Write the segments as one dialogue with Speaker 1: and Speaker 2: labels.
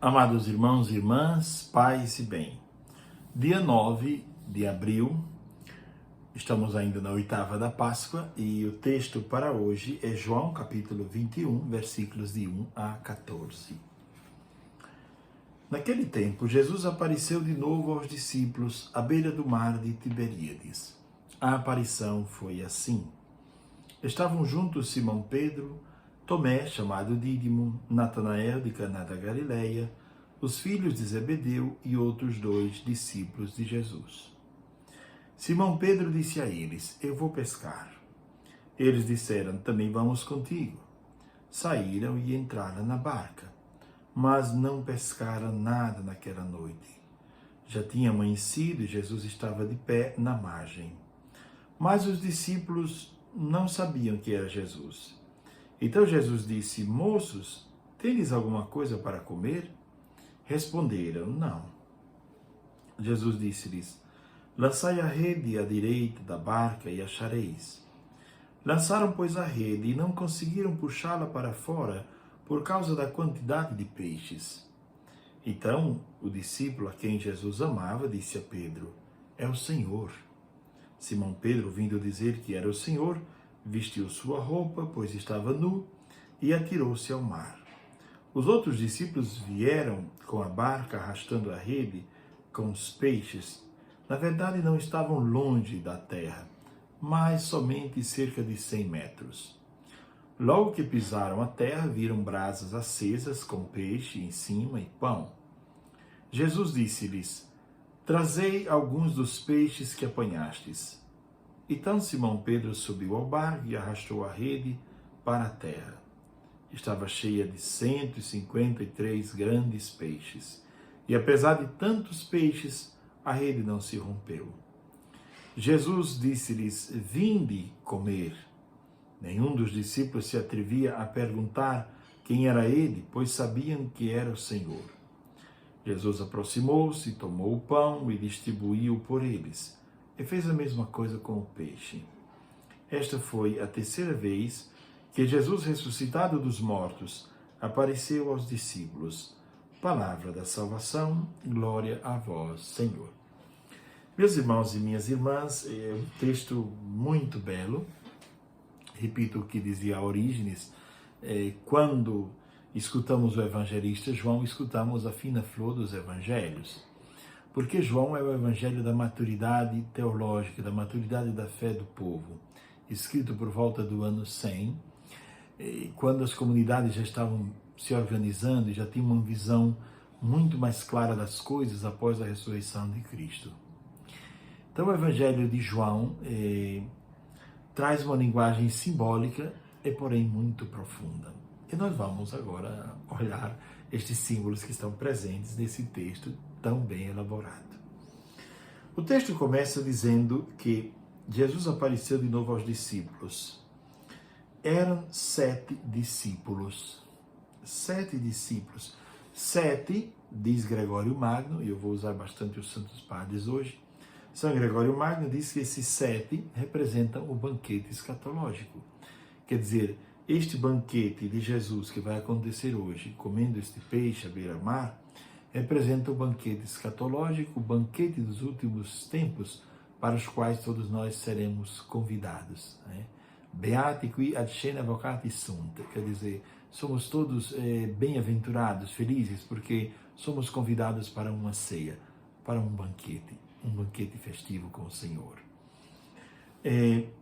Speaker 1: Amados irmãos e irmãs, paz e bem. Dia 9 de abril, estamos ainda na oitava da Páscoa e o texto para hoje é João capítulo 21, versículos de 1 a 14. Naquele tempo, Jesus apareceu de novo aos discípulos à beira do mar de Tiberíades. A aparição foi assim. Estavam juntos Simão Pedro, Tomé, chamado Dídimo, Natanael de Caná da Galileia, os filhos de Zebedeu e outros dois discípulos de Jesus. Simão Pedro disse a eles: Eu vou pescar. Eles disseram: Também vamos contigo. Saíram e entraram na barca, mas não pescaram nada naquela noite. Já tinha amanhecido e Jesus estava de pé na margem. Mas os discípulos não sabiam que era Jesus. Então Jesus disse: Moços, tendes alguma coisa para comer? Responderam: Não. Jesus disse-lhes: Lançai a rede à direita da barca e achareis. Lançaram, pois, a rede e não conseguiram puxá-la para fora por causa da quantidade de peixes. Então o discípulo a quem Jesus amava disse a Pedro: É o Senhor. Simão Pedro, ouvindo dizer que era o Senhor, vestiu sua roupa, pois estava nu, e atirou-se ao mar. Os outros discípulos vieram com a barca arrastando a rede com os peixes. Na verdade, não estavam longe da terra, mas somente cerca de 100 metros. Logo que pisaram a terra, viram brasas acesas com peixe em cima e pão. Jesus disse-lhes: Trazei alguns dos peixes que apanhastes. Então Simão Pedro subiu ao barco e arrastou a rede para a terra. Estava cheia de 153 grandes peixes, e apesar de tantos peixes, a rede não se rompeu. Jesus disse-lhes: Vinde comer. Nenhum dos discípulos se atrevia a perguntar quem era ele, pois sabiam que era o Senhor. Jesus aproximou-se, tomou o pão e distribuiu por eles. E fez a mesma coisa com o peixe. Esta foi a terceira vez que Jesus, ressuscitado dos mortos, apareceu aos discípulos. Palavra da salvação, glória a vós, Senhor. Meus irmãos e minhas irmãs, é um texto muito belo. Repito o que dizia Orígenes: quando escutamos o evangelista João, escutamos a fina flor dos evangelhos. Porque João é o evangelho da maturidade teológica, da maturidade da fé do povo, escrito por volta do ano 100, quando as comunidades já estavam se organizando e já tinham uma visão muito mais clara das coisas após a ressurreição de Cristo. Então o evangelho de João traz uma linguagem simbólica e porém muito profunda. E nós vamos agora olhar estes símbolos que estão presentes nesse texto tão bem elaborado. O texto começa dizendo que Jesus apareceu de novo aos discípulos. Eram 7 discípulos. 7 discípulos. 7, diz Gregório Magno, e eu vou usar bastante os Santos Padres hoje. São Gregório Magno diz que esses 7 representam o banquete escatológico. Quer dizer, este banquete de Jesus que vai acontecer hoje, comendo este peixe à beira-mar, representa o banquete escatológico, o banquete dos últimos tempos, para os quais todos nós seremos convidados. Beati qui ad scena vocati sunt, quer dizer, somos todos bem-aventurados, felizes, porque somos convidados para uma ceia, para um banquete festivo com o Senhor.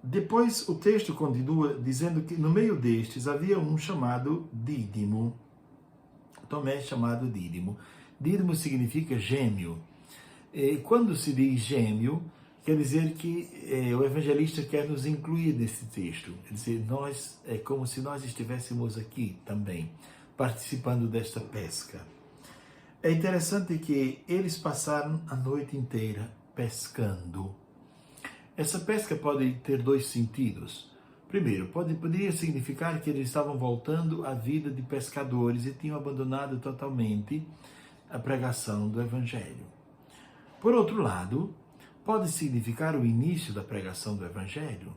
Speaker 1: Depois o texto continua dizendo que no meio destes havia um chamado Dídimo, Tomé chamado Dídimo. Dídimo significa gêmeo. Quando se diz gêmeo, quer dizer que o evangelista quer nos incluir nesse texto. Quer dizer, é como se nós estivéssemos aqui também, participando desta pesca. É interessante que eles passaram a noite inteira pescando. Essa pesca pode ter 2 sentidos. Primeiro, poderia significar que eles estavam voltando à vida de pescadores e tinham abandonado totalmente a pregação do Evangelho. Por outro lado, pode significar o início da pregação do Evangelho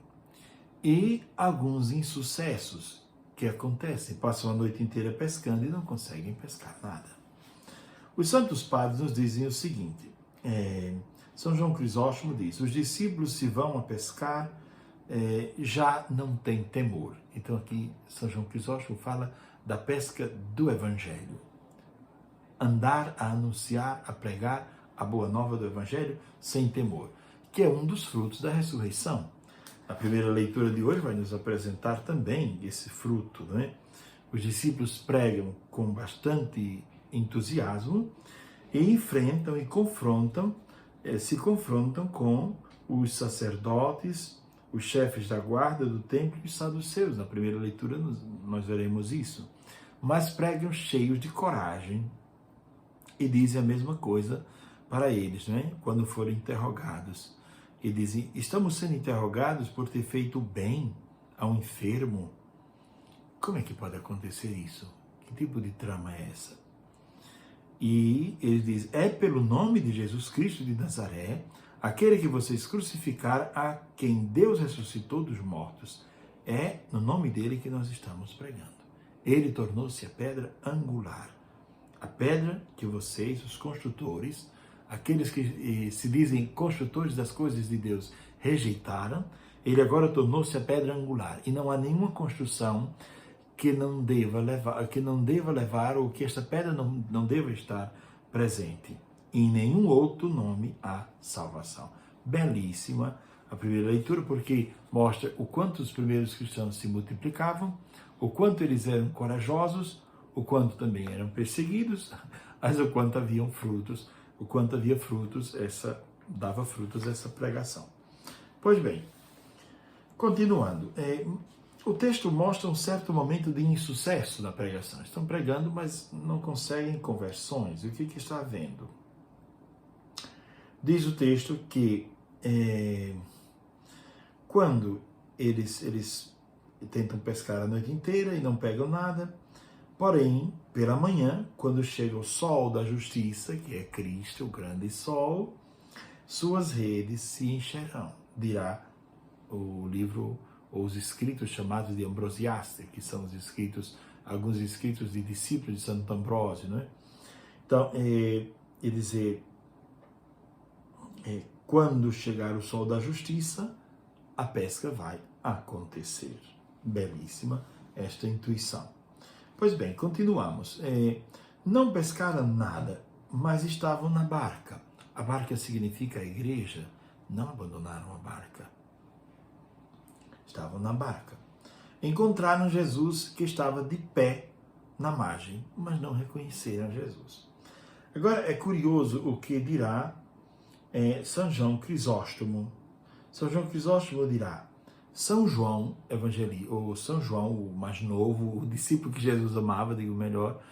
Speaker 1: e alguns insucessos que acontecem. Passam a noite inteira pescando e não conseguem pescar nada. Os santos padres nos dizem o seguinte, São João Crisóstomo diz, os discípulos se vão a pescar, já não tem temor. Então aqui São João Crisóstomo fala da pesca do Evangelho. Andar a anunciar, a pregar a boa nova do Evangelho sem temor, que é um dos frutos da ressurreição. A primeira leitura de hoje vai nos apresentar também esse fruto, não é? Os discípulos pregam com bastante entusiasmo e enfrentam e se confrontam com os sacerdotes, os chefes da guarda do templo e os saduceus. Na primeira leitura nós veremos isso. Mas pregam cheios de coragem e dizem a mesma coisa para eles, não é? Quando forem interrogados. E dizem, estamos sendo interrogados por ter feito bem a um enfermo. Como é que pode acontecer isso? Que tipo de trama é essa? E eles dizem, é pelo nome de Jesus Cristo de Nazaré, aquele que vocês crucificaram, a quem Deus ressuscitou dos mortos. É no nome dele que nós estamos pregando. Ele tornou-se a pedra angular. A pedra que vocês, os construtores, aqueles que se dizem construtores das coisas de Deus, rejeitaram, ele agora tornou-se a pedra angular. E não há nenhuma construção que não deva levar ou que esta pedra não deva estar presente. Em nenhum outro nome há salvação. Belíssima a primeira leitura, porque mostra o quanto os primeiros cristãos se multiplicavam, o quanto eles eram corajosos, o quanto também eram perseguidos, mas o quanto haviam frutos, dava frutos essa pregação. Pois bem, continuando, o texto mostra um certo momento de insucesso na pregação. Estão pregando, mas não conseguem conversões. O que está havendo? Diz o texto que quando eles tentam pescar a noite inteira e não pegam nada, porém, pela manhã, quando chega o sol da justiça, que é Cristo, o grande sol, suas redes se encherão, dirá o livro, ou os escritos chamados de Ambrosiaster, que são alguns escritos de discípulos de Santo Ambrósio, não é? Então, ele diz, quando chegar o sol da justiça, a pesca vai acontecer. Belíssima esta intuição. Pois bem, continuamos. Não pescaram nada, mas estavam na barca. A barca significa a igreja. Não abandonaram a barca. Estavam na barca. Encontraram Jesus que estava de pé na margem, mas não reconheceram Jesus. Agora é curioso o que dirá São João Crisóstomo. São João Crisóstomo dirá, São João evangelista, ou São João, o mais novo, o discípulo que Jesus amava, digo melhor,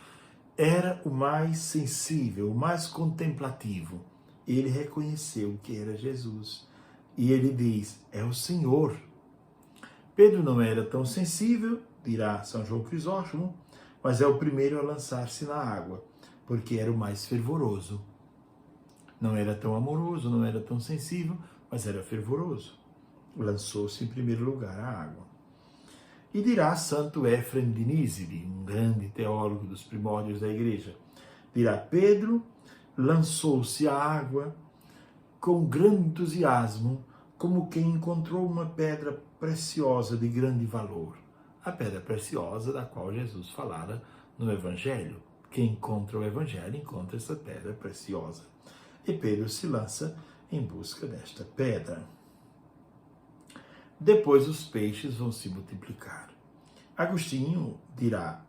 Speaker 1: era o mais sensível, o mais contemplativo. Ele reconheceu que era Jesus. E ele diz, é o Senhor. Pedro não era tão sensível, dirá São João Crisóstomo, mas é o primeiro a lançar-se na água, porque era o mais fervoroso. Não era tão amoroso, não era tão sensível, mas era fervoroso. Lançou-se em primeiro lugar à água. E dirá Santo Éfrem de Níside, um grande teólogo dos primórdios da igreja, dirá, Pedro lançou-se à água com grande entusiasmo, como quem encontrou uma pedra preciosa de grande valor. A pedra preciosa da qual Jesus falara no Evangelho. Quem encontra o Evangelho encontra essa pedra preciosa. E Pedro se lança em busca desta pedra. Depois os peixes vão se multiplicar. Agostinho dirá,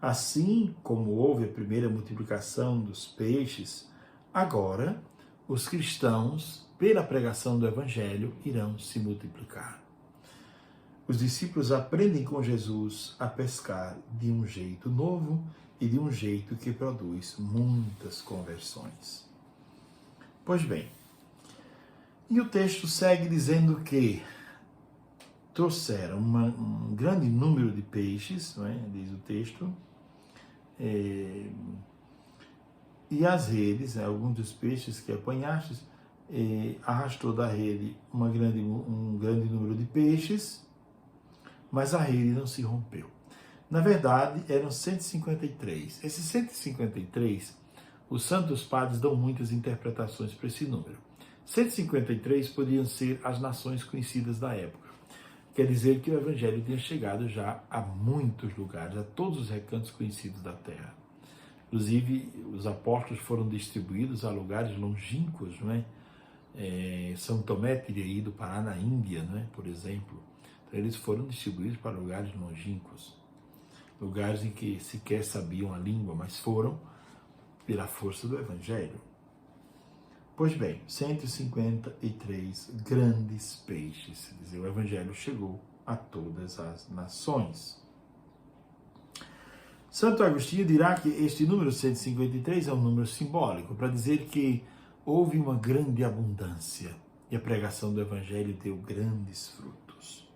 Speaker 1: assim como houve a primeira multiplicação dos peixes, agora os cristãos, pela pregação do Evangelho, irão se multiplicar. Os discípulos aprendem com Jesus a pescar de um jeito novo e de um jeito que produz muitas conversões. Pois bem, e o texto segue dizendo que trouxeram um grande número de peixes, não é? Diz o texto, e as redes, alguns dos peixes que apanhastes, arrastou da rede um grande número de peixes, mas a rede não se rompeu. Na verdade, eram 153. Esses 153, os santos padres dão muitas interpretações para esse número. 153 podiam ser as nações conhecidas da época. Quer dizer que o Evangelho tinha chegado já a muitos lugares, a todos os recantos conhecidos da terra. Inclusive, os apóstolos foram distribuídos a lugares longínquos, não é? São Tomé teria ido parar na Índia, não é? Por exemplo. Então, eles foram distribuídos para lugares longínquos, lugares em que sequer sabiam a língua, mas foram pela força do Evangelho. Pois bem, 153 grandes peixes, quer dizer, o Evangelho chegou a todas as nações. Santo Agostinho dirá que este número 153 é um número simbólico para dizer que houve uma grande abundância e a pregação do Evangelho deu grandes frutos.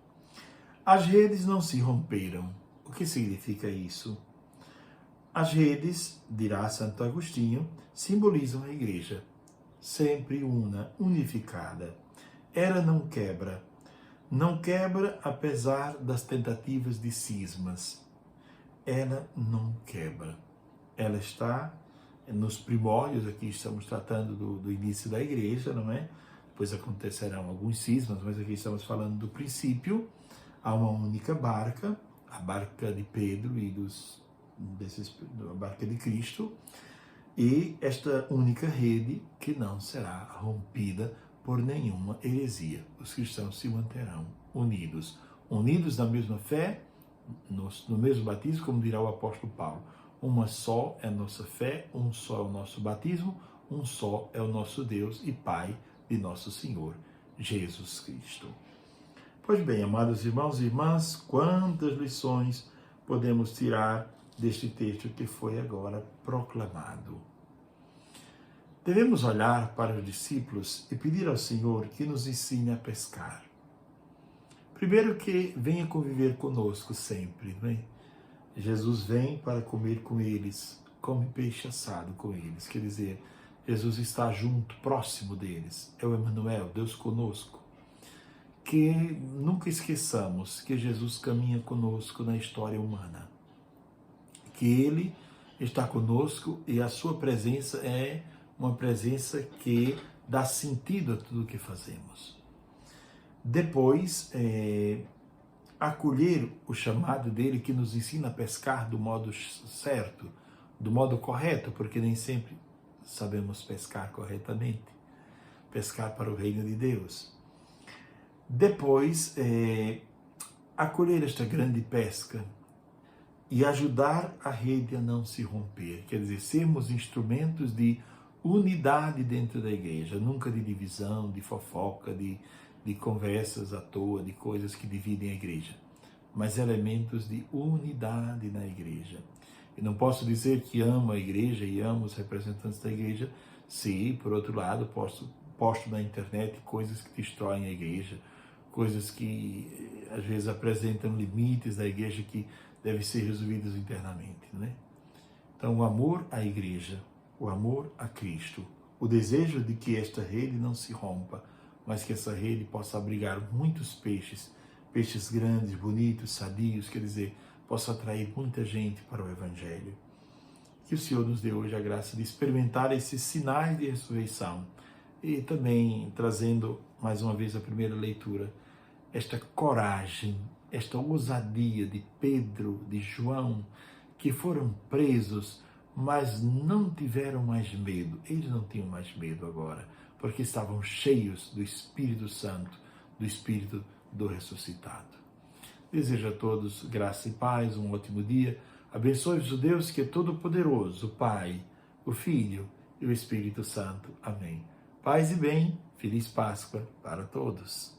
Speaker 1: As redes não se romperam. O que significa isso? As redes, dirá Santo Agostinho, simbolizam a Igreja, sempre una, unificada. Ela não quebra apesar das tentativas de cismas. Ela não quebra. Ela está nos primórdios, aqui estamos tratando do início da Igreja, não é? Depois acontecerão alguns cismas, mas aqui estamos falando do princípio. Há uma única barca, a barca de Pedro e a barca de Cristo, e esta única rede que não será rompida por nenhuma heresia. Os cristãos se manterão unidos na mesma fé, no mesmo batismo, como dirá o apóstolo Paulo. Uma só é a nossa fé, um só é o nosso batismo, um só é o nosso Deus e Pai de nosso Senhor Jesus Cristo. Pois bem, amados irmãos e irmãs, quantas lições podemos tirar deste texto que foi agora proclamado? Devemos olhar para os discípulos e pedir ao Senhor que nos ensine a pescar. Primeiro, que venha conviver conosco sempre, não é? Jesus vem para comer com eles, come peixe assado com eles, quer dizer, Jesus está junto, próximo deles, é o Emmanuel, Deus conosco. Que nunca esqueçamos que Jesus caminha conosco na história humana, que Ele está conosco e a sua presença é uma presença que dá sentido a tudo o que fazemos. Depois, acolher o chamado dele que nos ensina a pescar do modo certo, do modo correto, porque nem sempre sabemos pescar corretamente, pescar para o reino de Deus. Depois, acolher esta grande pesca e ajudar a rede a não se romper, quer dizer, sermos instrumentos de unidade dentro da igreja, nunca de divisão, de fofoca, de conversas à toa, de coisas que dividem a igreja, mas elementos de unidade na igreja. Eu não posso dizer que amo a igreja e amo os representantes da igreja se, por outro lado, posto na internet coisas que destroem a igreja, coisas que às vezes apresentam limites da igreja que devem ser resolvidos internamente, né? Então, o amor à igreja, o amor a Cristo, o desejo de que esta rede não se rompa, mas que essa rede possa abrigar muitos peixes, peixes grandes, bonitos, sadios, quer dizer, possa atrair muita gente para o Evangelho. Que o Senhor nos dê hoje a graça de experimentar esses sinais de ressurreição e também trazendo mais uma vez a primeira leitura, esta coragem, esta ousadia de Pedro, de João, que foram presos, mas não tiveram mais medo. Eles não tinham mais medo agora, porque estavam cheios do Espírito Santo, do Espírito do ressuscitado. Desejo a todos graça e paz, um ótimo dia. Abençoe-vos o Deus que é todo-poderoso, o Pai, o Filho e o Espírito Santo. Amém. Paz e bem, feliz Páscoa para todos.